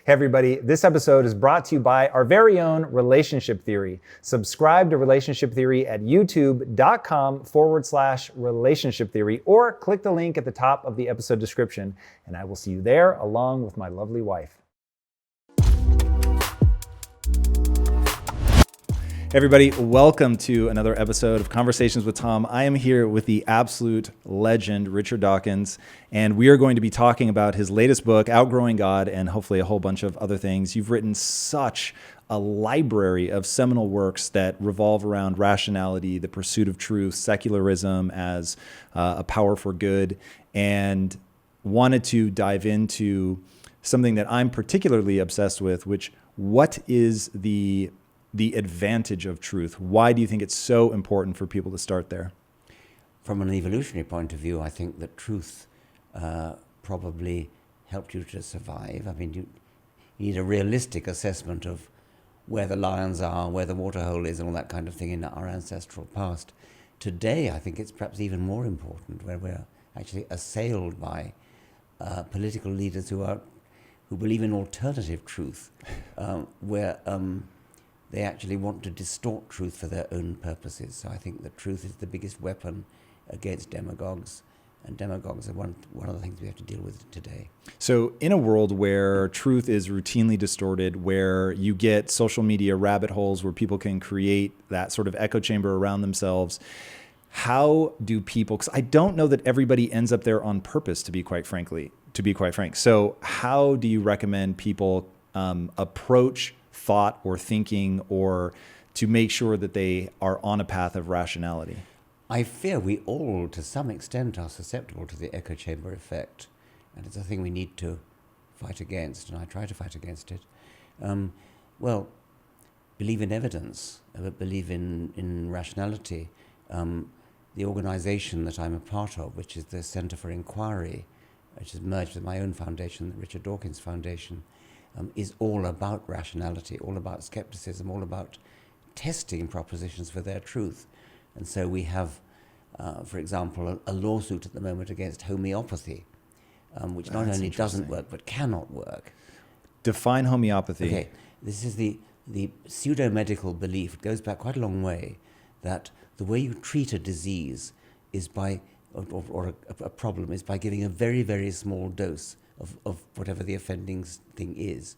Hey everybody, this episode is brought to you by our very own Relationship Theory. Subscribe to Relationship Theory at youtube.com/relationship theory or click the link at the top of the episode description and I will see you there along with my lovely wife. Everybody, welcome to another episode of Conversations with Tom. I am here with the absolute legend, Richard Dawkins, and we are going to be talking about his latest book, Outgrowing God, and hopefully a whole bunch of other things. You've written such a library of seminal works that revolve around rationality, the pursuit of truth, secularism as a power for good, and wanted to dive into something that I'm particularly obsessed with, which what is the advantage of truth? Why do you think it's so important for people to start there? From an evolutionary point of view, I think that truth probably helped you to survive. I mean, you need a realistic assessment of where the lions are, where the waterhole is, and all that kind of thing in our ancestral past. Today, I think it's perhaps even more important, where we're actually assailed by political leaders who believe in alternative truth, where they actually want to distort truth for their own purposes. So I think that truth is the biggest weapon against demagogues, and demagogues are one of the things we have to deal with today. So in a world where truth is routinely distorted, where you get social media rabbit holes where people can create that sort of echo chamber around themselves, how do people, because I don't know that everybody ends up there on purpose, to be quite frank. So how do you recommend people approach thought or thinking, or to make sure that they are on a path of rationality? I fear we all, to some extent, are susceptible to the echo chamber effect, and it's a thing we need to fight against, and I try to fight against it. Believe in evidence, believe in rationality. The organization that I'm a part of, which is the Center for Inquiry, which has merged with my own foundation, the Richard Dawkins Foundation, is all about rationality, all about skepticism, all about testing propositions for their truth. And so we have, for example, a lawsuit at the moment against homeopathy, which not only doesn't work, but cannot work. Define homeopathy. Okay, this is the pseudo-medical belief, it goes back quite a long way, that the way you treat a disease is by, or a problem, is by giving a very, very small dose of whatever the offending thing is.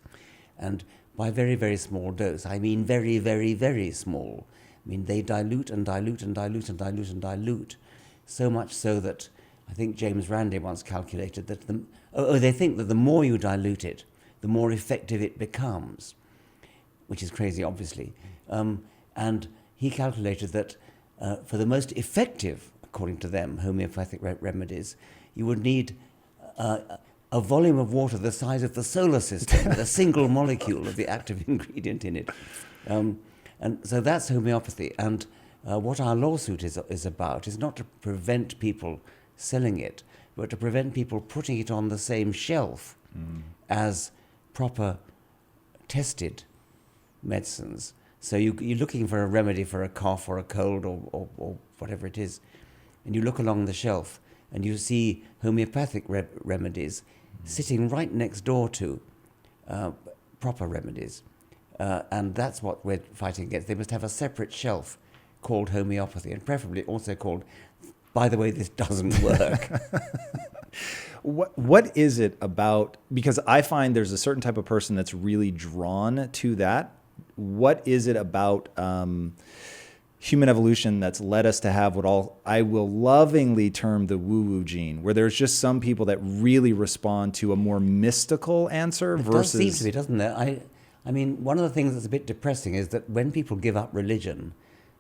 And by very, very small dose, I mean very, very, very small. I mean, they dilute and dilute and dilute and dilute and dilute, so much so that I think James Randi once calculated that they think that the more you dilute it, the more effective it becomes, which is crazy, obviously. And he calculated that for the most effective, according to them, homeopathic remedies, you would need a volume of water the size of the solar system with a single molecule of the active ingredient in it. And so that's homeopathy. And what our lawsuit is about is not to prevent people selling it, but to prevent people putting it on the same shelf as proper tested medicines. So you're looking for a remedy for a cough or a cold or whatever it is, and you look along the shelf and you see homeopathic remedies sitting right next door to proper remedies. And that's what we're fighting against. They must have a separate shelf called homeopathy, and preferably also called, by the way, this doesn't work. What is it about, because I find there's a certain type of person that's really drawn to that. What is it about human evolution that's led us to have what I will lovingly term the woo-woo gene, where there's just some people that really respond to a more mystical answer versus... It does seem to be, doesn't there? I mean, one of the things that's a bit depressing is that when people give up religion,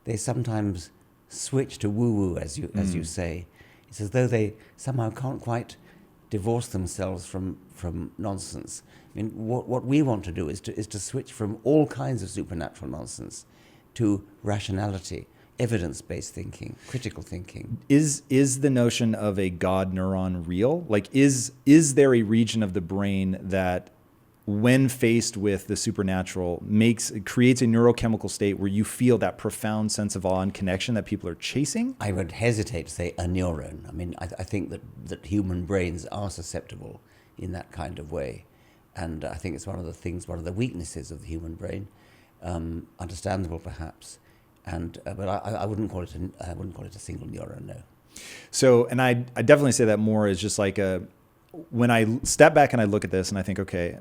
they sometimes switch to woo-woo, as you say. It's as though they somehow can't quite divorce themselves from nonsense. I mean, what we want to do is to switch from all kinds of supernatural nonsense to rationality, evidence-based thinking, critical thinking. Is the notion of a God neuron real? Like, is there a region of the brain that, when faced with the supernatural, creates a neurochemical state where you feel that profound sense of awe and connection that people are chasing? I would hesitate to say a neuron. I mean, I think that human brains are susceptible in that kind of way. and I think it's one of the weaknesses of the human brain, understandable perhaps, and but I wouldn't call it a single neuron, no. So, and I definitely say that more as just like when I step back and I look at this and I think, okay,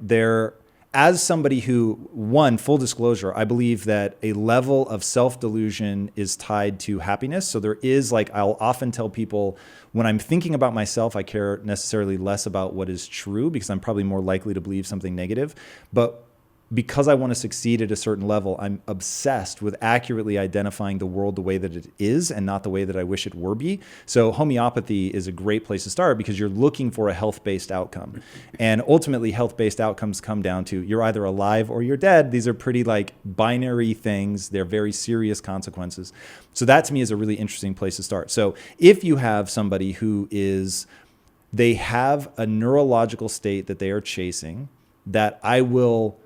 as somebody who, one, full disclosure, I believe that a level of self-delusion is tied to happiness. So there is, like, I'll often tell people when I'm thinking about myself, I care necessarily less about what is true because I'm probably more likely to believe something negative. But because I want to succeed at a certain level, I'm obsessed with accurately identifying the world the way that it is and not the way that I wish it were be. So homeopathy is a great place to start because you're looking for a health-based outcome. And ultimately, health-based outcomes come down to you're either alive or you're dead. These are pretty like binary things. They're very serious consequences. So that to me is a really interesting place to start. So if you have somebody who they have a neurological state that they are chasing that I will...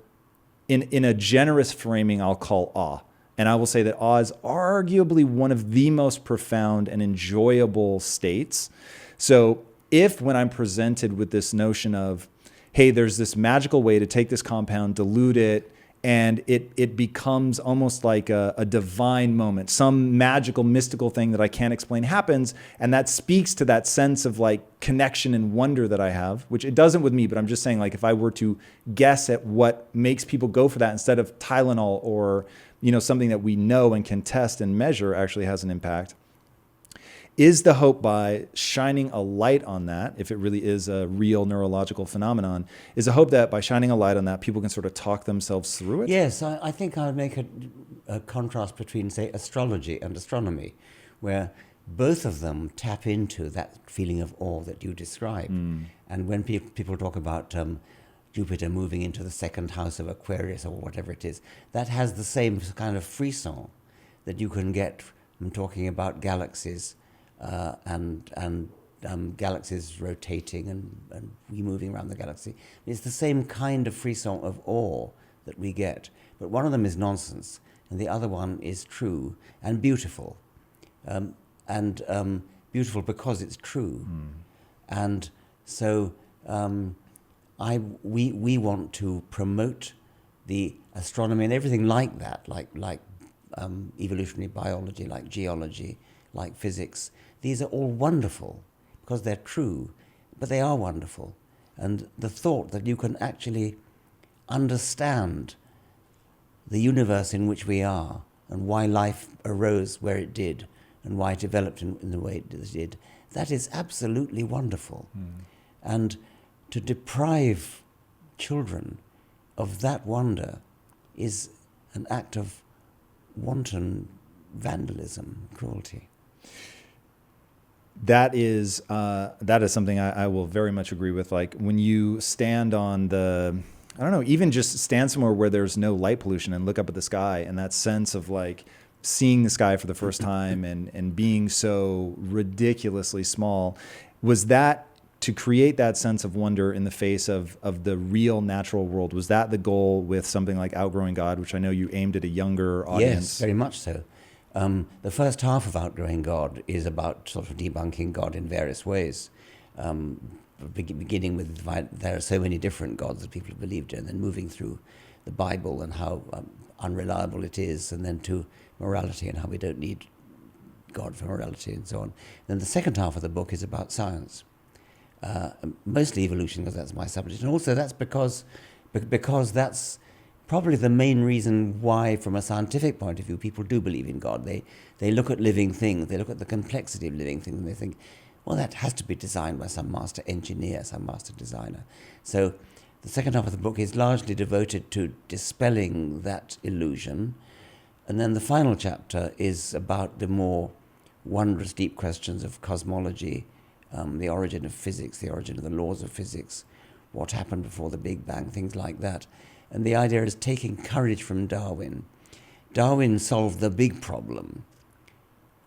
In a generous framing, I'll call awe. And I will say that awe is arguably one of the most profound and enjoyable states. So if when I'm presented with this notion of, hey, there's this magical way to take this compound, dilute it, and it becomes almost like a divine moment, some magical, mystical thing that I can't explain happens, and that speaks to that sense of like connection and wonder that I have, which it doesn't with me, but I'm just saying, like, if I were to guess at what makes people go for that instead of Tylenol or, something that we know and can test and measure actually has an impact. Is the hope by shining a light on that, if it really is a real neurological phenomenon, is a hope that by shining a light on that, people can sort of talk themselves through it? Yes, I think I would make a contrast between, say, astrology and astronomy, where both of them tap into that feeling of awe that you described. And when people talk about Jupiter moving into the second house of Aquarius or whatever it is, that has the same kind of frisson that you can get from talking about galaxies. And galaxies rotating and we moving around the galaxy. It's the same kind of frisson of awe that we get, but one of them is nonsense, and the other one is true and beautiful, beautiful because it's true. And so we want to promote the astronomy and everything like that, like evolutionary biology, like geology, like physics. These are all wonderful because they're true, but they are wonderful. And the thought that you can actually understand the universe in which we are and why life arose where it did and why it developed in the way it did, that is absolutely wonderful. And to deprive children of that wonder is an act of wanton vandalism, cruelty. That is something I will very much agree with. Like when you stand on even just stand somewhere where there's no light pollution and look up at the sky, and that sense of like seeing the sky for the first time and being so ridiculously small, was that to create that sense of wonder in the face of the real natural world? Was that the goal with something like Outgrowing God, which I know you aimed at a younger audience? Yes, very much so. The first half of Outgrowing God is about sort of debunking God in various ways, beginning with there are so many different gods that people have believed in, and then moving through the Bible and how unreliable it is, and then to morality and how we don't need God for morality and so on. Then the second half of the book is about science, mostly evolution, because that's my subject, and also that's because that's probably the main reason why, from a scientific point of view, people do believe in God. They look at living things, they look at the complexity of living things, and they think, well, that has to be designed by some master engineer, some master designer. So the second half of the book is largely devoted to dispelling that illusion. And then the final chapter is about the more wondrous, deep questions of cosmology, the origin of physics, the origin of the laws of physics, what happened before the Big Bang, things like that. And the idea is taking courage from Darwin. Darwin solved the big problem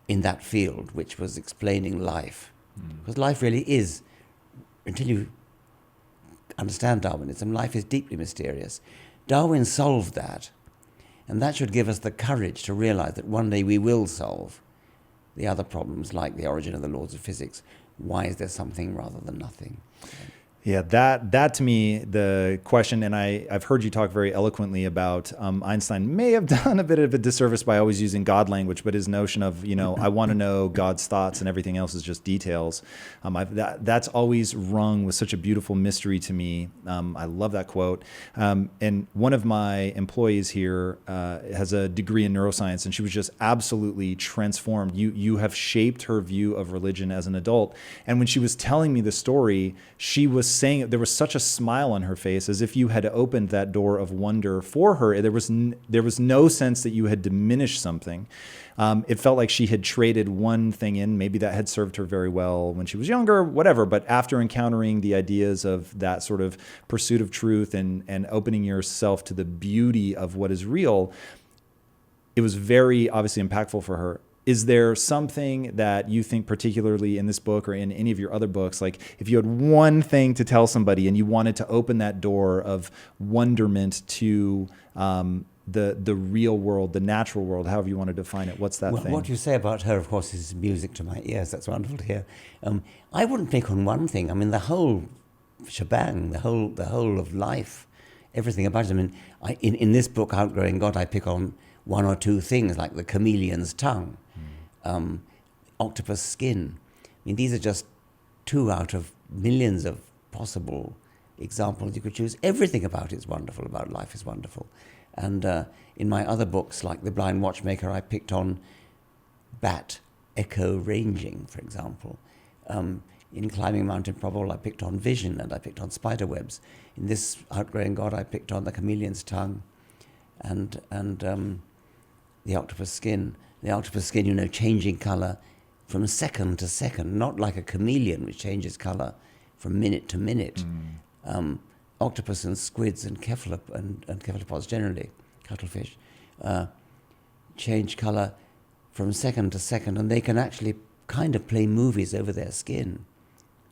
in that field, which was explaining life. Because life really is, until you understand Darwinism, life is deeply mysterious. Darwin solved that, and that should give us the courage to realize that one day we will solve the other problems, like the origin of the laws of physics. Why is there something rather than nothing? Yeah, that to me, the question, and I've heard you talk very eloquently about Einstein may have done a bit of a disservice by always using God language, but his notion of, I want to know God's thoughts and everything else is just details. That's always rung with such a beautiful mystery to me. I love that quote. And one of my employees here has a degree in neuroscience, and she was just absolutely transformed. You have shaped her view of religion as an adult. And when she was telling me the story, she was saying there was such a smile on her face, as if you had opened that door of wonder for her. There was no sense that you had diminished something. It felt like she had traded one thing in. Maybe that had served her very well when she was younger, whatever. But after encountering the ideas of that sort of pursuit of truth and opening yourself to the beauty of what is real, it was very obviously impactful for her. Is there something that you think, particularly in this book or in any of your other books, like if you had one thing to tell somebody and you wanted to open that door of wonderment to the real world, the natural world, however you want to define it, what's that thing? What you say about her, of course, is music to my ears. That's wonderful to hear. I wouldn't pick on one thing. I mean, the whole shebang, the whole of life, everything about it. I mean, in this book, Outgrowing God, I pick on one or two things, like the chameleon's tongue, octopus skin. I mean, these are just two out of millions of possible examples you could choose. Everything about it is wonderful, about life is wonderful. And in my other books, like The Blind Watchmaker, I picked on bat echo ranging, for example. In Climbing Mount Improbable, I picked on vision and I picked on spider webs. In this Outgrowing God, I picked on the chameleon's tongue and the octopus skin. The octopus skin, changing colour from second to second, not like a chameleon which changes colour from minute to minute. Octopus and squids and cephalopods generally, cuttlefish, change colour from second to second, and they can actually kind of play movies over their skin,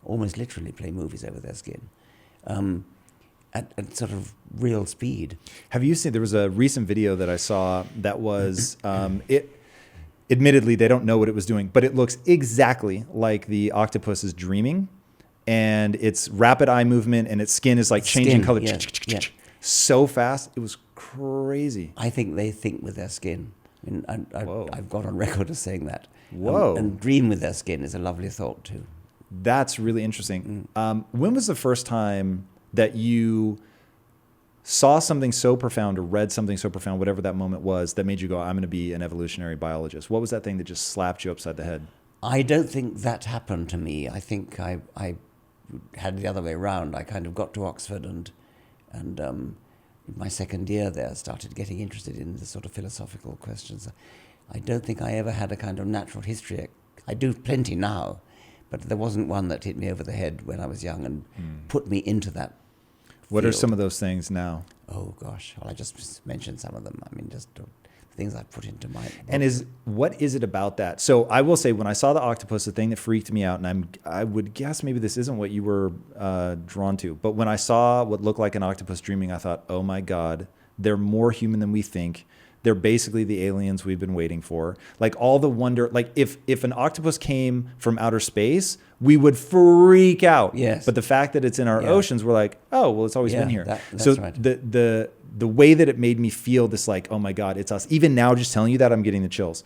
almost literally play movies over their skin, at sort of real speed. Have you seen, there was a recent video that I saw that was, admittedly, they don't know what it was doing, but it looks exactly like the octopus is dreaming, and it's rapid eye movement, and its skin is like changing color so fast. It was crazy. I think they think with their skin. I mean, I've got on record as saying that. Whoa. And dream with their skin is a lovely thought too. That's really interesting. When was the first time that you saw something so profound or read something so profound, whatever that moment was, that made you go, I'm going to be an evolutionary biologist? What was that thing that just slapped you upside the head? I don't think that happened to me. I think I had the other way around. I kind of got to Oxford and in my second year there started getting interested in the sort of philosophical questions. I don't think I ever had a kind of natural history. I do plenty now, but there wasn't one that hit me over the head when I was young and put me into that. What are some of those things now? Oh gosh, well, I just mentioned some of them. I mean, just the things I put into my book. And what is it about that? So I will say, when I saw the octopus, the thing that freaked me out, and I would guess maybe this isn't what you were drawn to, but when I saw what looked like an octopus dreaming, I thought, oh my God, they're more human than we think. They're basically the aliens we've been waiting for. Like all the wonder, like if an octopus came from outer space, we would freak out. Yes. But the fact that it's in our oceans, we're like, oh, well, it's always been here. That's so right. the way that it made me feel this, like, oh my God, it's us. Even now, just telling you that, I'm getting the chills.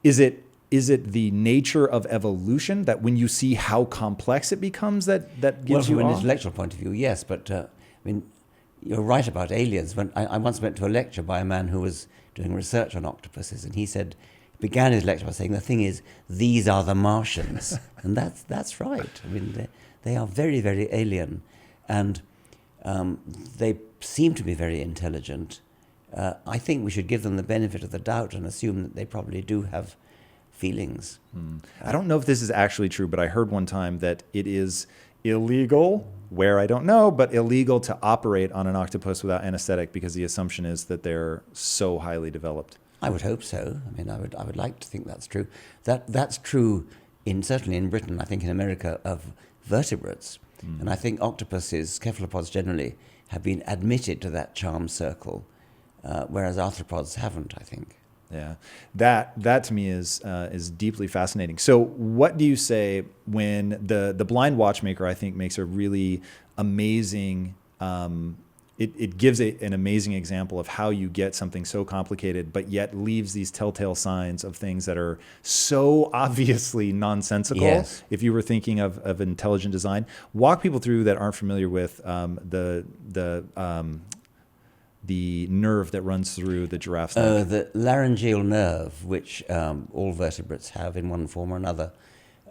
Is it the nature of evolution that when you see how complex it becomes, that gives you from awe? an intellectual point of view, yes. But I mean, you're right about aliens. When I once went to a lecture by a man who was doing research on octopuses, and he began his lecture by saying, the thing is, these are the Martians. And that's right. I mean, they are very, very alien. And they seem to be very intelligent. I think we should give them the benefit of the doubt and assume that they probably do have feelings. I don't know if this is actually true, but I heard one time that it is illegal, where I don't know, but illegal to operate on an octopus without anesthetic, because the assumption is that they're so highly developed. I would hope so. I mean, I would like to think that's true. That's true certainly in Britain. I think in America of vertebrates, and I think octopuses, cephalopods generally, have been admitted to that charm circle, whereas arthropods haven't, I think. Yeah, that to me is deeply fascinating. So, what do you say when the blind watchmaker, I think, makes a really amazing. It gives an amazing example of how you get something so complicated, but yet leaves these telltale signs of things that are so obviously nonsensical. Yes. If you were thinking of intelligent design, walk people through that aren't familiar with the nerve that runs through the giraffe's neck. The laryngeal nerve, which all vertebrates have in one form or another.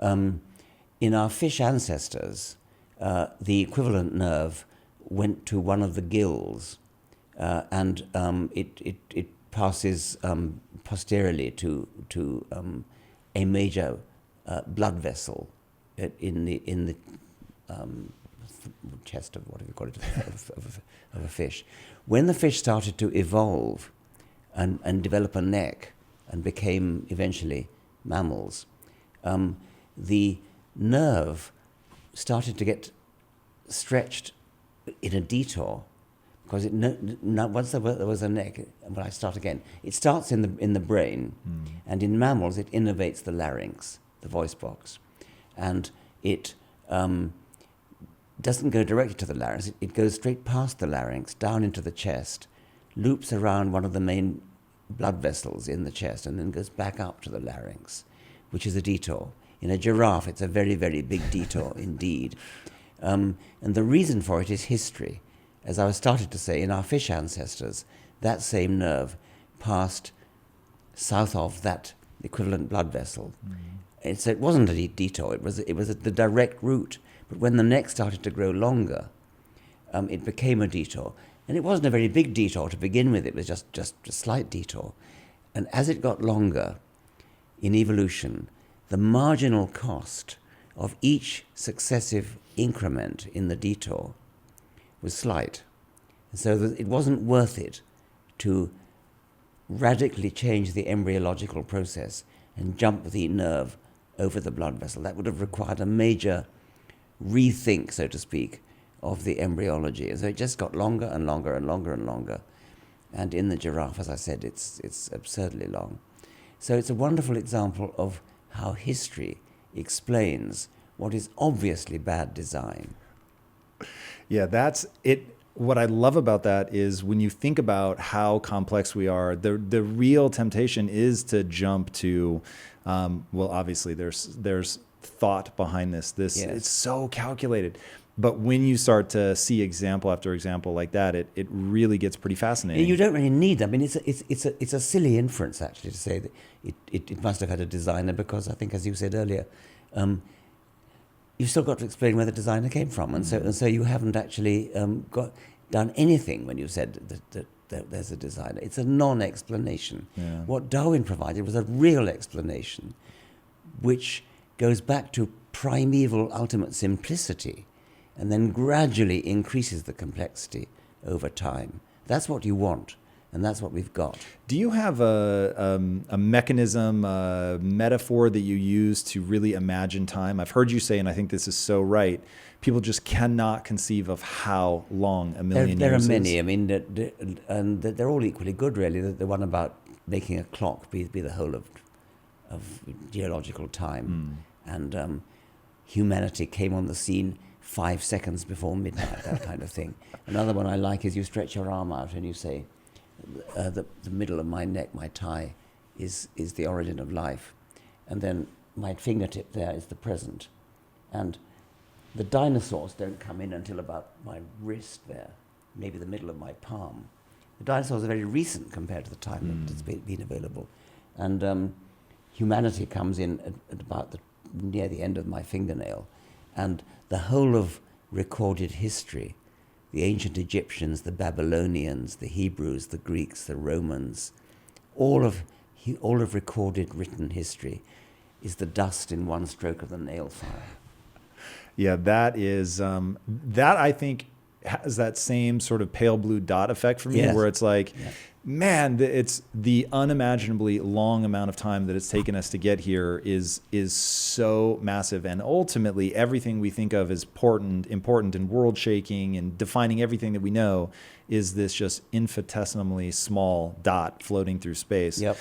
In our fish ancestors, the equivalent nerve went to one of the gills, and it passes posteriorly to a major blood vessel in the chest of, whatever you call it, of a fish. When the fish started to evolve and develop a neck and became eventually mammals, the nerve started to get stretched in a detour, because once there was a neck, well, I start again. It starts in the brain, and in mammals it innervates the larynx, the voice box, and it doesn't go directly to the larynx. It goes straight past the larynx, down into the chest, loops around one of the main blood vessels in the chest, and then goes back up to the larynx, which is a detour. In a giraffe, it's a very, very big detour indeed. And the reason for it is history. As I was started to say, in our fish ancestors, that same nerve passed south of that equivalent blood vessel. And so it wasn't a detour, it was the direct route. But when the neck started to grow longer, it became a detour. And it wasn't a very big detour to begin with, it was just a slight detour. And as it got longer, in evolution, the marginal cost of each successive increment in the detour was slight. And so that it wasn't worth it to radically change the embryological process and jump the nerve over the blood vessel. That would have required a major rethink, so to speak, of the embryology. And so it just got longer and longer and longer and longer. And in the giraffe, as I said, it's absurdly long. So it's a wonderful example of how history explains what is obviously bad design. Yeah, that's it. What I love about that is when you think about how complex we are, the real temptation is to jump to, well, obviously there's thought behind this. Yes. It's so calculated. But when you start to see example after example like that, it really gets pretty fascinating. You don't really need them. I mean, it's a silly inference actually to say that it must have had a designer, because I think, as you said earlier, you've still got to explain where the designer came from, and so you haven't actually done anything when you said that there's a designer. It's a non-explanation. Yeah. What Darwin provided was a real explanation, which goes back to primeval ultimate simplicity, and then gradually increases the complexity over time. That's what you want, and that's what we've got. Do you have a mechanism, a metaphor that you use to really imagine time? I've heard you say, and I think this is so right, people just cannot conceive of how long a million There years are many. is. I mean, and they're all equally good, really. The one about making a clock be the whole of geological time. And humanity came on the scene 5 seconds before midnight, that kind of thing. Another one I like is you stretch your arm out and you say, the middle of my neck, my thigh, is the origin of life. And then my fingertip there is the present. And the dinosaurs don't come in until about my wrist there, maybe the middle of my palm. The dinosaurs are very recent compared to the time that it's been available. And humanity comes in at about near the end of my fingernail. And the whole of recorded history, the ancient Egyptians, the Babylonians, the Hebrews, the Greeks, the Romans, all of recorded written history is the dust in one stroke of the nail file. Yeah, that is, that I think has that same sort of pale blue dot effect for me, Yes. where it's like, man, it's the unimaginably long amount of time that it's taken us to get here is so massive. And ultimately, everything we think of as important and world shaking and defining everything that we know is this just infinitesimally small dot floating through space. Yep.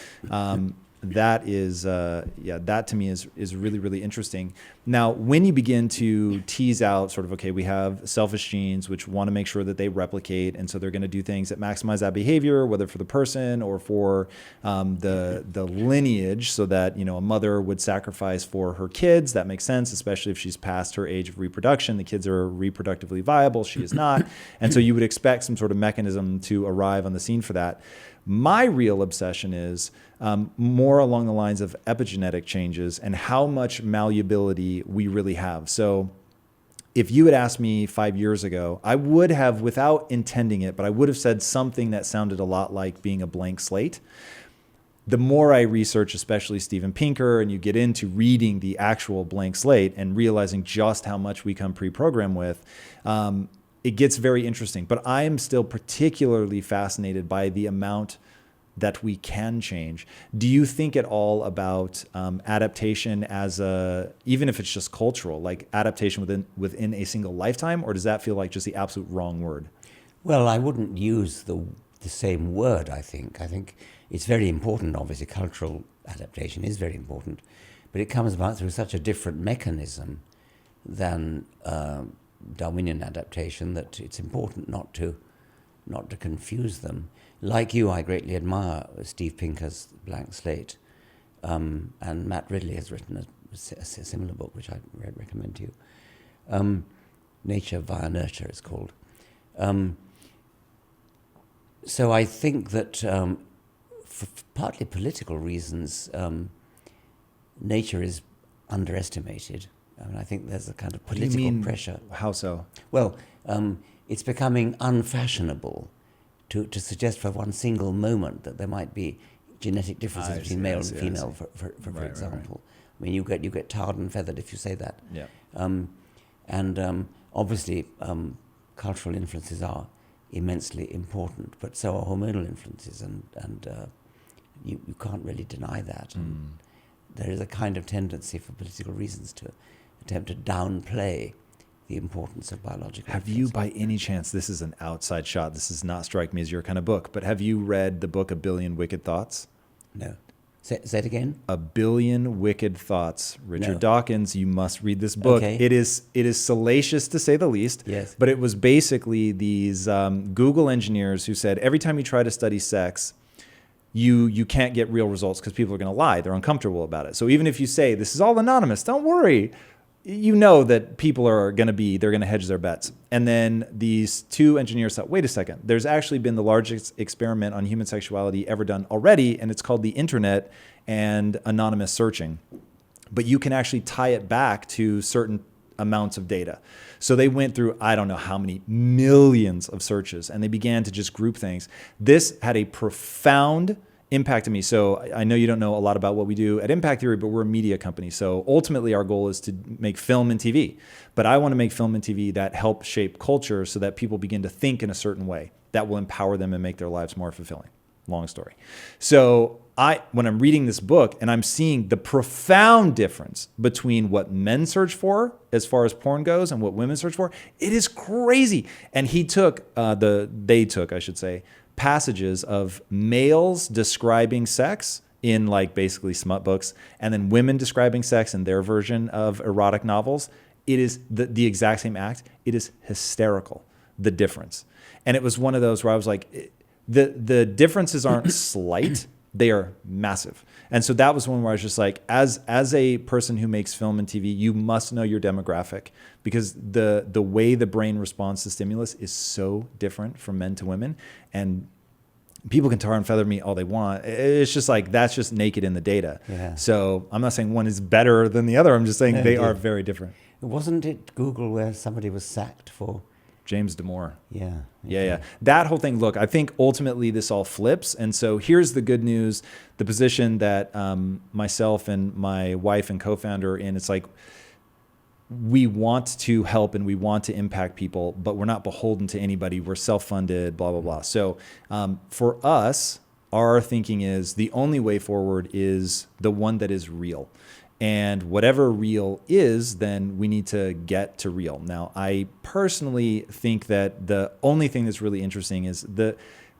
That is, that to me is really, really interesting. Now, when you begin to tease out sort of, okay, we have selfish genes, which want to make sure that they replicate. And so they're going to do things that maximize that behavior, whether for the person or for the lineage, so that, a mother would sacrifice for her kids. That makes sense, especially if she's past her age of reproduction. The kids are reproductively viable. She is not. And so you would expect some sort of mechanism to arrive on the scene for that. My real obsession is more along the lines of epigenetic changes and how much malleability we really have. So if you had asked me 5 years ago, I would have, without intending it, but I would have said something that sounded a lot like being a blank slate. The more I research, especially Steven Pinker, and you get into reading the actual blank slate and realizing just how much we come pre-programmed with, it gets very interesting. But I am still particularly fascinated by the amount that we can change. Do you think at all about adaptation as even if it's just cultural, like adaptation within a single lifetime, or does that feel like just the absolute wrong word? Well, I wouldn't use the same word, I think. I think it's very important, obviously, cultural adaptation is very important, but it comes about through such a different mechanism than Darwinian adaptation that it's important not to confuse them. Like you, I greatly admire Steve Pinker's Blank Slate, and Matt Ridley has written a similar book, which I recommend to you. Nature via Nurture, it's called. So I think that for partly political reasons, nature is underestimated. I mean, I think there's a kind of political pressure. How so? Well, it's becoming unfashionable to suggest for one single moment that there might be genetic differences between male and female, for example. Right. I mean, you get tarred and feathered if you say that. Yeah. And obviously, cultural influences are immensely important, but so are hormonal influences, and you can't really deny that. And there is a kind of tendency for political reasons to attempt to downplay the importance of biological Have you, by any chance, this is an outside shot, this does not strike me as your kind of book, but have you read the book A Billion Wicked Thoughts? No. Say it again? A Billion Wicked Thoughts. Richard Dawkins, you must read this book. Okay. It is salacious, to say the least. Yes. But it was basically these Google engineers who said every time you try to study sex, you can't get real results because people are going to lie. They're uncomfortable about it. So even if you say, this is all anonymous, don't worry, you know that people are going to hedge their bets. And then these two engineers thought, wait a second, there's actually been the largest experiment on human sexuality ever done already, and it's called the internet and anonymous searching. But you can actually tie it back to certain amounts of data. So they went through, I don't know how many millions of searches, and they began to just group things. This had a profound impact on me. So I know you don't know a lot about what we do at Impact Theory, but we're a media company. So ultimately our goal is to make film and TV. But I want to make film and TV that help shape culture so that people begin to think in a certain way that will empower them and make their lives more fulfilling. Long story. So when I'm reading this book and I'm seeing the profound difference between what men search for as far as porn goes and what women search for, it is crazy. And they took, passages of males describing sex in like basically smut books, and then women describing sex in their version of erotic novels. It is the exact same act. It is hysterical, the difference. And it was one of those where I was like, the differences aren't slight, they are massive. And so that was one where I was just like, as a person who makes film and TV, you must know your demographic, because the way the brain responds to stimulus is so different from men to women. And people can tar and feather me all they want. It's just like, that's just naked in the data. Yeah. So I'm not saying one is better than the other. I'm just saying they are very different. Wasn't it Google where somebody was sacked for? James Damore. Yeah. That whole thing, look, I think ultimately this all flips. And so here's the good news. The position that myself and my wife and co-founder are in, it's like, we want to help and we want to impact people, but we're not beholden to anybody. We're self-funded, blah, blah, blah. So for us, our thinking is the only way forward is the one that is real. And whatever real is, then we need to get to real. Now, I personally think that the only thing that's really interesting is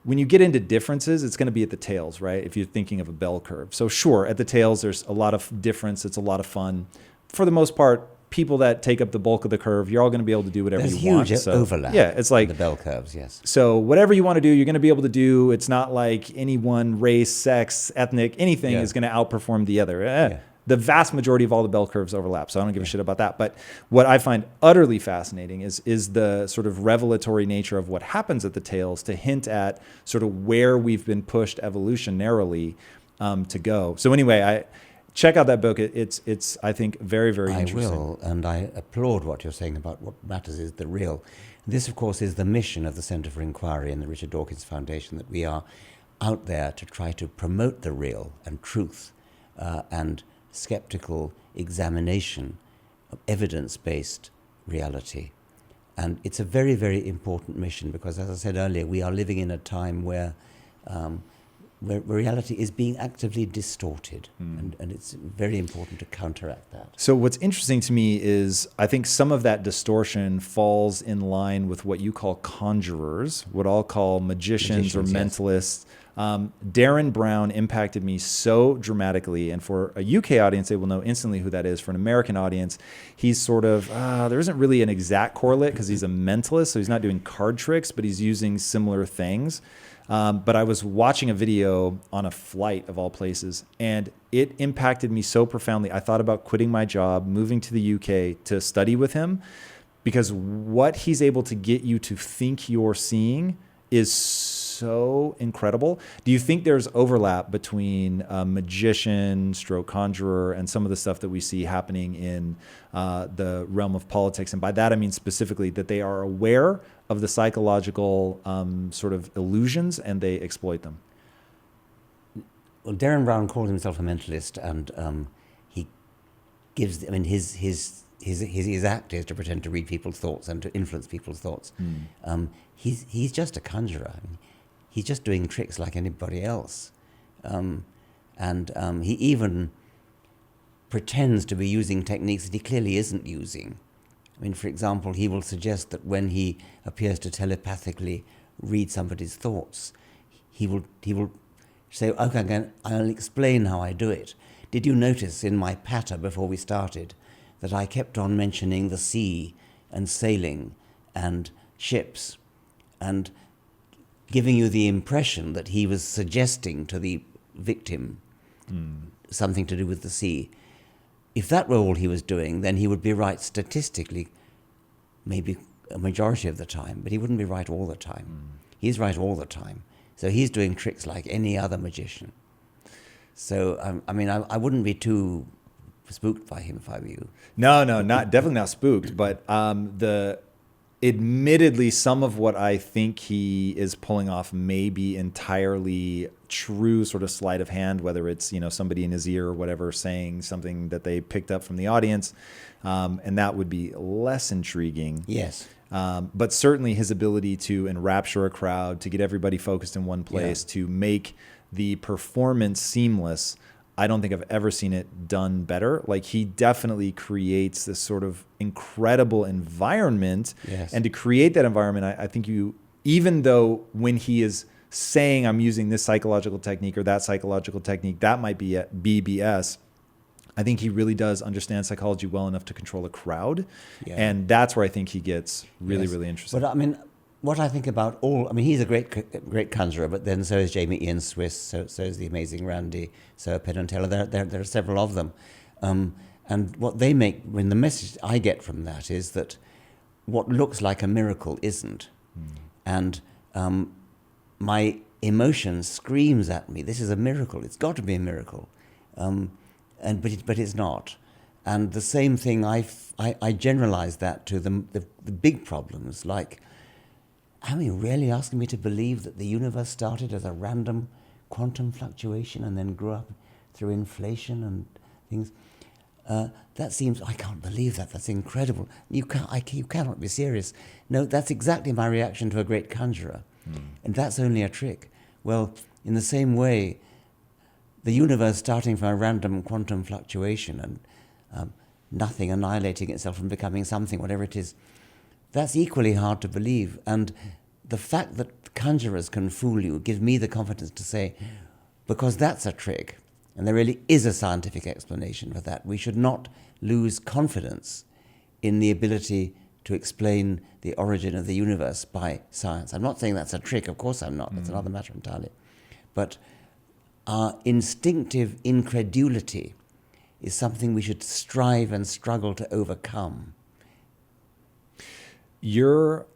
when you get into differences, it's going to be at the tails, right? If you're thinking of a bell curve. So sure, at the tails, there's a lot of difference. It's a lot of fun. For the most part, people that take up the bulk of the curve, you're all going to be able to do whatever you want. There's huge overlap. Yeah, it's like the bell curves, yes. So whatever you want to do, you're going to be able to do. It's not like any one race, sex, ethnic, anything is going to outperform the other. The vast majority of all the bell curves overlap, so I don't give a shit about that. But what I find utterly fascinating is the sort of revelatory nature of what happens at the tails to hint at sort of where we've been pushed evolutionarily to go. So anyway, check out that book. It's I think very, very interesting. I will, and I applaud what you're saying about what matters is the real. This, of course, is the mission of the Centre for Inquiry and the Richard Dawkins Foundation, that we are out there to try to promote the real and truth and skeptical examination of evidence-based reality. And it's a very, very important mission because, as I said earlier, we are living in a time where reality is being actively distorted, and it's very important to counteract that. So what's interesting to me is I think some of that distortion falls in line with what you call conjurors, what I'll call magicians or mentalists. Yes. Darren Brown impacted me so dramatically, and for a UK audience, they will know instantly who that is. For an American audience, he's sort of, there isn't really an exact correlate because he's a mentalist, so he's not doing card tricks, but he's using similar things. But I was watching a video on a flight of all places, and it impacted me so profoundly. I thought about quitting my job, moving to the UK to study with him, because what he's able to get you to think you're seeing is so incredible. Do you think there's overlap between a magician, stroke conjurer, and some of the stuff that we see happening in the realm of politics? And by that, I mean specifically that they are aware of the psychological sort of illusions and they exploit them. Well, Darren Brown calls himself a mentalist, and he gives, I mean, his act is to pretend to read people's thoughts and to influence people's thoughts. He's just a conjurer. I mean, he's just doing tricks like anybody else. And he even pretends to be using techniques that he clearly isn't using. I mean, for example, he will suggest that when he appears to telepathically read somebody's thoughts, he will say, okay, I'll explain how I do it. Did you notice in my patter before we started that I kept on mentioning the sea and sailing and ships and giving you the impression that he was suggesting to the victim something to do with the sea? If that were all he was doing, then he would be right statistically, maybe a majority of the time, but he wouldn't be right all the time. He's right all the time. So he's doing tricks like any other magician. So, I mean, I wouldn't be too spooked by him if I were you. No, definitely not spooked, but admittedly, some of what I think he is pulling off may be entirely true, sort of sleight of hand, whether it's, somebody in his ear or whatever saying something that they picked up from the audience. And that would be less intriguing. Yes. But certainly his ability to enrapture a crowd, to get everybody focused in one place, to make the performance seamless. I don't think I've ever seen it done better. Like, he definitely creates this sort of incredible environment. Yes. And to create that environment, I think even though when he is saying I'm using this psychological technique or that psychological technique, that might be BS. I think he really does understand psychology well enough to control a crowd. Yeah. And that's where I think he gets really, really interesting. But I mean, what I think about he's a great conjurer, but then so is Jamie Ian Swiss, so is the amazing Randy, so Penn and Taylor. There are several of them. And what they make, when the message I get from that is that what looks like a miracle isn't. And my emotion screams at me, this is a miracle, it's got to be a miracle. But it's not. And the same thing, I generalize that to the big problems, like, are you really asking me to believe that the universe started as a random quantum fluctuation and then grew up through inflation and things? That seems, I can't believe that. That's incredible. You cannot be serious. No, that's exactly my reaction to a great conjurer. And that's only a trick. Well, in the same way, the universe starting from a random quantum fluctuation and nothing annihilating itself and becoming something, whatever it is, that's equally hard to believe. And the fact that conjurors can fool you gives me the confidence to say, because that's a trick, and there really is a scientific explanation for that, we should not lose confidence in the ability to explain the origin of the universe by science. I'm not saying that's a trick, of course I'm not, that's another matter entirely. But our instinctive incredulity is something we should strive and struggle to overcome. Your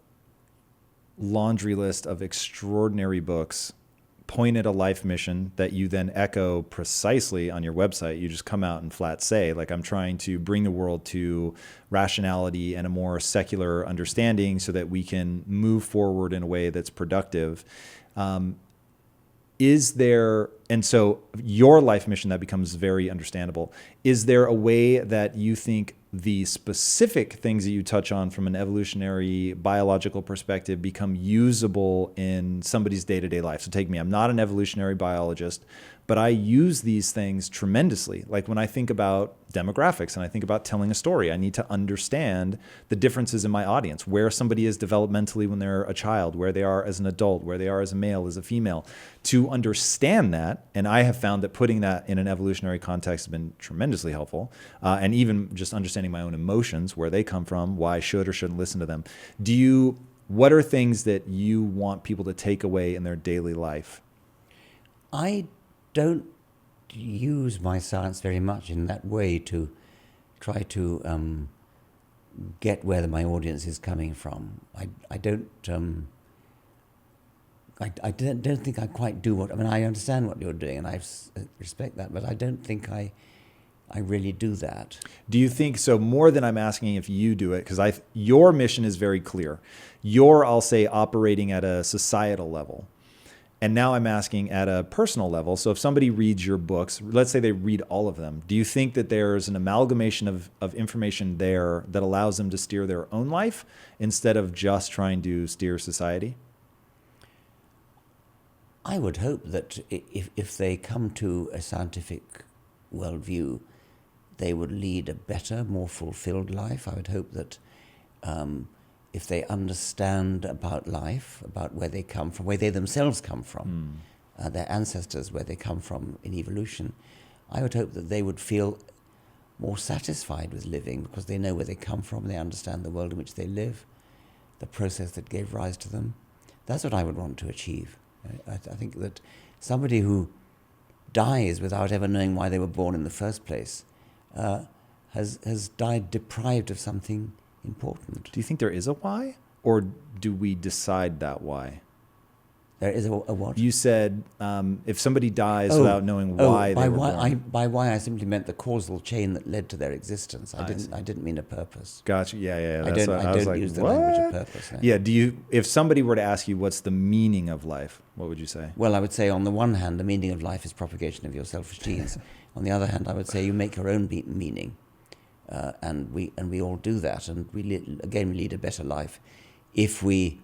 laundry list of extraordinary books point at a life mission that you then echo precisely on your website. You just come out and flat say, like, I'm trying to bring the world to rationality and a more secular understanding so that we can move forward in a way that's productive. Is there, and so your life mission, that becomes very understandable. Is there a way that you think the specific things that you touch on from an evolutionary biological perspective become usable in somebody's day-to-day life? So take me, I'm not an evolutionary biologist, but I use these things tremendously. Like when I think about demographics and I think about telling a story, I need to understand the differences in my audience, where somebody is developmentally when they're a child, where they are as an adult, where they are as a male, as a female. To understand that, and I have found that putting that in an evolutionary context has been tremendously helpful, and even just understanding my own emotions, where they come from, why I should or shouldn't listen to them. What are things that you want people to take away in their daily life? I don't use my science very much in that way to try to get where my audience is coming from. I don't think I quite do what, I mean, I understand what you're doing and I respect that, but I don't think I really do that. Do you think so? More than I'm asking if you do it, because your mission is very clear. You're, I'll say, operating at a societal level. And now I'm asking at a personal level. So if somebody reads your books, let's say they read all of them, do you think that there's an amalgamation of information there that allows them to steer their own life instead of just trying to steer society? I would hope that if they come to a scientific worldview, they would lead a better, more fulfilled life. I would hope that if they understand about life, about where they come from, where they themselves come from, their ancestors, where they come from in evolution, I would hope that they would feel more satisfied with living because they know where they come from, they understand the world in which they live, the process that gave rise to them. That's what I would want to achieve. I think that somebody who dies without ever knowing why they were born in the first place has died deprived of something important. Do you think there is a why, or do we decide that why? There is a what? You said if somebody dies without knowing why they were born. By why I simply meant the causal chain that led to their existence. I didn't mean a purpose. Gotcha. Yeah. I don't use the language of purpose. No. Yeah. If somebody were to ask you what's the meaning of life, what would you say? Well, I would say on the one hand, the meaning of life is propagation of your selfish genes. On the other hand, I would say you make your own meaning, and we all do that, and we lead a better life if we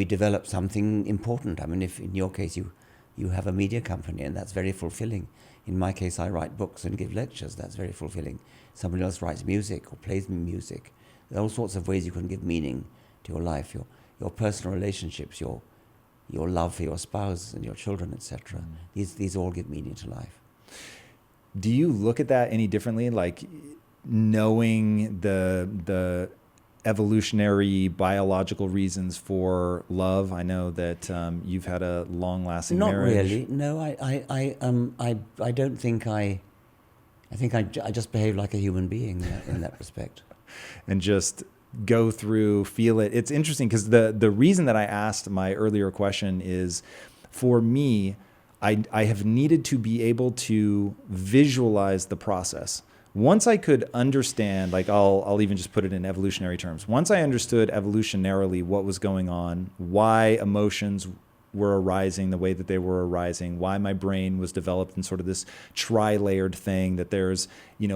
develop something important. I mean, if in your case you have a media company, and that's very fulfilling. In my case, I write books and give lectures. That's very fulfilling. Somebody else writes music or plays music. There are all sorts of ways you can give meaning to your life, your personal relationships, your love for your spouse and your children, etc. These all give meaning to life. Do you look at that any differently? Like knowing the evolutionary biological reasons for love. I know that you've had a long-lasting marriage. Not really. No, I don't think I think I just behave like a human being in that respect. And just go through, feel it. It's interesting because the reason that I asked my earlier question is, for me, I have needed to be able to visualize the process. Once I could understand, like I'll even just put it in evolutionary terms. Once I understood evolutionarily what was going on, why emotions were arising the way that they were arising, why my brain was developed in sort of this tri-layered thing, that there's,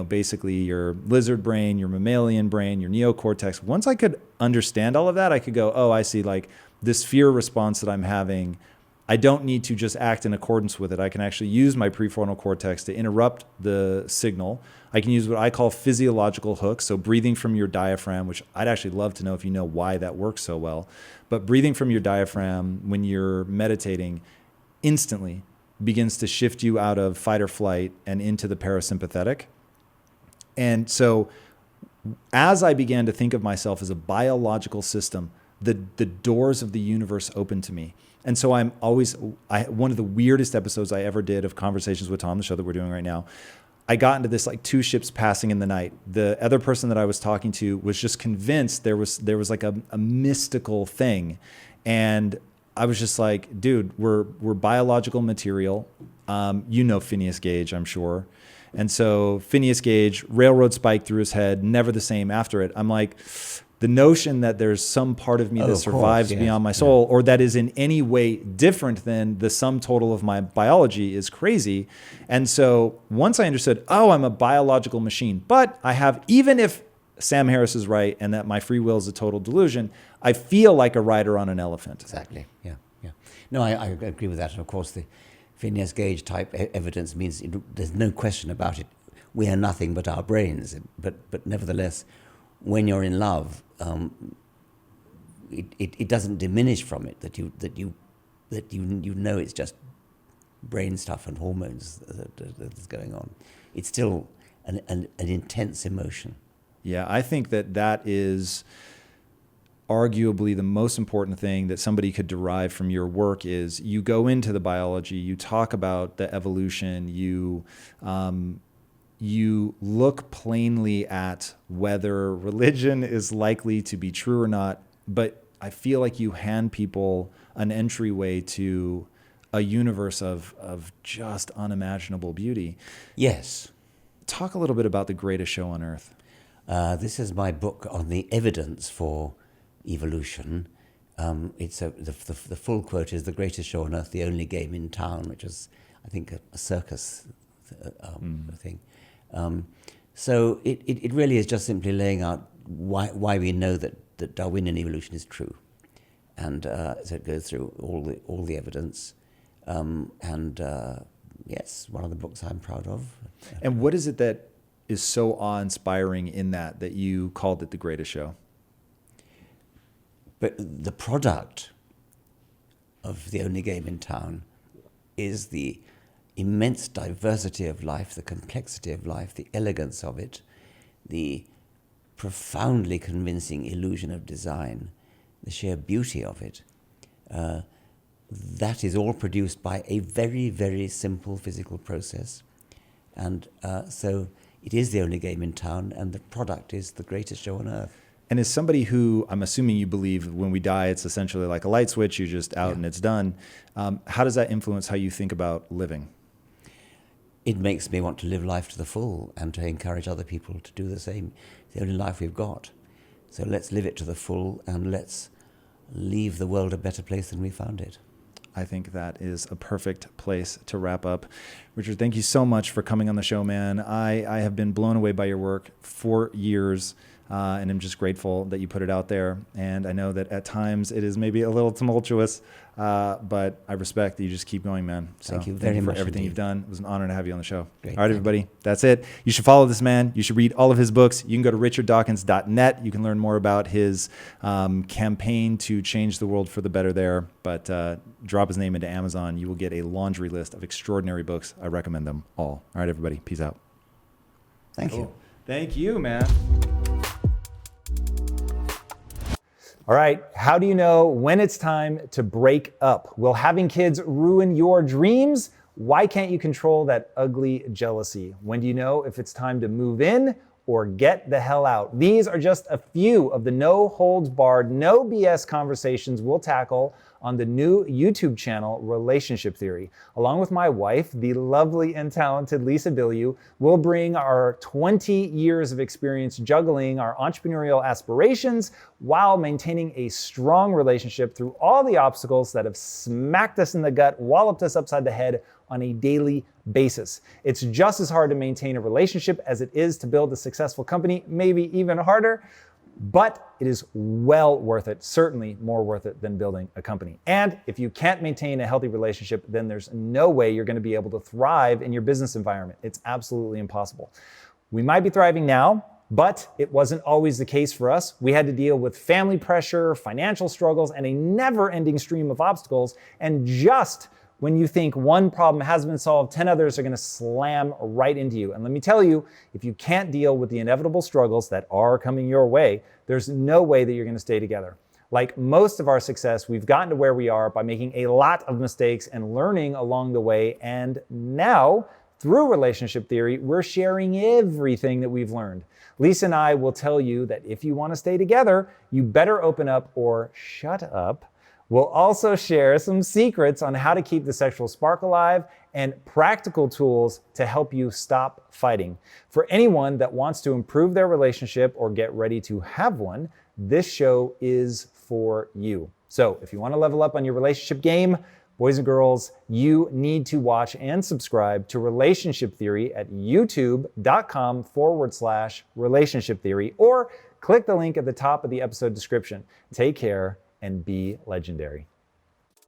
basically your lizard brain, your mammalian brain, your neocortex. Once I could understand all of that, I could go, oh, I see, like this fear response that I'm having, I don't need to just act in accordance with it. I can actually use my prefrontal cortex to interrupt the signal. I can use what I call physiological hooks, so breathing from your diaphragm, which I'd actually love to know if you know why that works so well. But breathing from your diaphragm when you're meditating instantly begins to shift you out of fight or flight and into the parasympathetic. And so as I began to think of myself as a biological system, the doors of the universe opened to me. And so one of the weirdest episodes I ever did of Conversations with Tom, the show that we're doing right now, I got into this like two ships passing in the night. The other person that I was talking to was just convinced there was like a mystical thing. And I was just like, dude, we're biological material. You know Phineas Gage, I'm sure. And so Phineas Gage, railroad spike through his head, never the same after it. I'm like, the notion that there's some part of me that survives beyond my soul, or that is in any way different than the sum total of my biology, is crazy. And so once I understood, I'm a biological machine, but I have, even if Sam Harris is right and that my free will is a total delusion, I feel like a rider on an elephant. Exactly. Yeah. No, I agree with that. And of course, the Phineas Gage type evidence means there's no question about it. We are nothing but our brains. But nevertheless, when you're in love, it doesn't diminish from it that you know it's just brain stuff and hormones that's going on. It's still an intense emotion. Yeah, I think that is arguably the most important thing that somebody could derive from your work. Is you go into the biology, you talk about the evolution, you look plainly at whether religion is likely to be true or not, but I feel like you hand people an entryway to a universe of just unimaginable beauty. Yes. Talk a little bit about The Greatest Show on Earth. This is my book on the evidence for evolution. The full quote is "The greatest show on earth, the only game in town," which is, I think, a circus thing. So it really is just simply laying out why we know that Darwinian evolution is true, and so it goes through all the evidence. Yes, one of the books I'm proud of. And what is it that is so awe-inspiring in that you called it The Greatest Show? But the product of the only game in town is the immense diversity of life, the complexity of life, the elegance of it, the profoundly convincing illusion of design, the sheer beauty of it. That is all produced by a very, very simple physical process. And so it is the only game in town, and the product is the greatest show on earth. And as somebody who, I'm assuming you believe when we die, it's essentially like a light switch, you're just out and it's done. How does that influence how you think about living? It makes me want to live life to the full and to encourage other people to do the same. It's the only life we've got. So let's live it to the full, and let's leave the world a better place than we found it. I think that is a perfect place to wrap up. Richard, thank you so much for coming on the show, man. I have been blown away by your work for years. And I'm just grateful that you put it out there. And I know that at times it is maybe a little tumultuous, but I respect that you just keep going, man. So thank you very much for everything indeed. You've done. It was an honor to have you on the show. Great, all right, everybody, that's it. You should follow this man. You should read all of his books. You can go to richarddawkins.net. You can learn more about his campaign to change the world for the better there. But drop his name into Amazon. You will get a laundry list of extraordinary books. I recommend them all. All right, everybody, peace out. Thank you. Thank you, man. All right, how do you know when it's time to break up? Will having kids ruin your dreams? Why can't you control that ugly jealousy? When do you know if it's time to move in or get the hell out? These are just a few of the no holds barred, no BS conversations we'll tackle on the new YouTube channel, Relationship Theory. Along with my wife, the lovely and talented Lisa Bilyeu, we'll bring our 20 years of experience juggling our entrepreneurial aspirations while maintaining a strong relationship through all the obstacles that have smacked us in the gut, walloped us upside the head on a daily basis. It's just as hard to maintain a relationship as it is to build a successful company, maybe even harder. but it is well worth it, certainly more worth it than building a company. And if you can't maintain a healthy relationship, then there's no way you're going to be able to thrive in your business environment. It's absolutely impossible. We might be thriving now, but it wasn't always the case for us. We had to deal with family pressure, financial struggles, and a never-ending stream of obstacles. And just when you think one problem has been solved, 10 others are going to slam right into you. And let me tell you, if you can't deal with the inevitable struggles that are coming your way, there's no way that you're going to stay together. Like most of our success, we've gotten to where we are by making a lot of mistakes and learning along the way. And now, through relationship theory, we're sharing everything that we've learned. Lisa and I will tell you that if you want to stay together, you better open up or shut up. We'll also share some secrets on how to keep the sexual spark alive and practical tools to help you stop fighting. For anyone that wants to improve their relationship or get ready to have one, this show is for you. So if you want to level up on your relationship game, boys and girls, you need to watch and subscribe to Relationship Theory at youtube.com/relationship theory, or click the link at the top of the episode description. Take care and be legendary.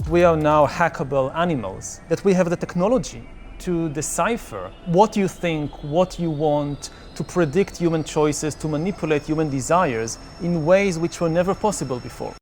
We are now hackable animals, that we have the technology to decipher what you think, what you want, to predict human choices, to manipulate human desires in ways which were never possible before.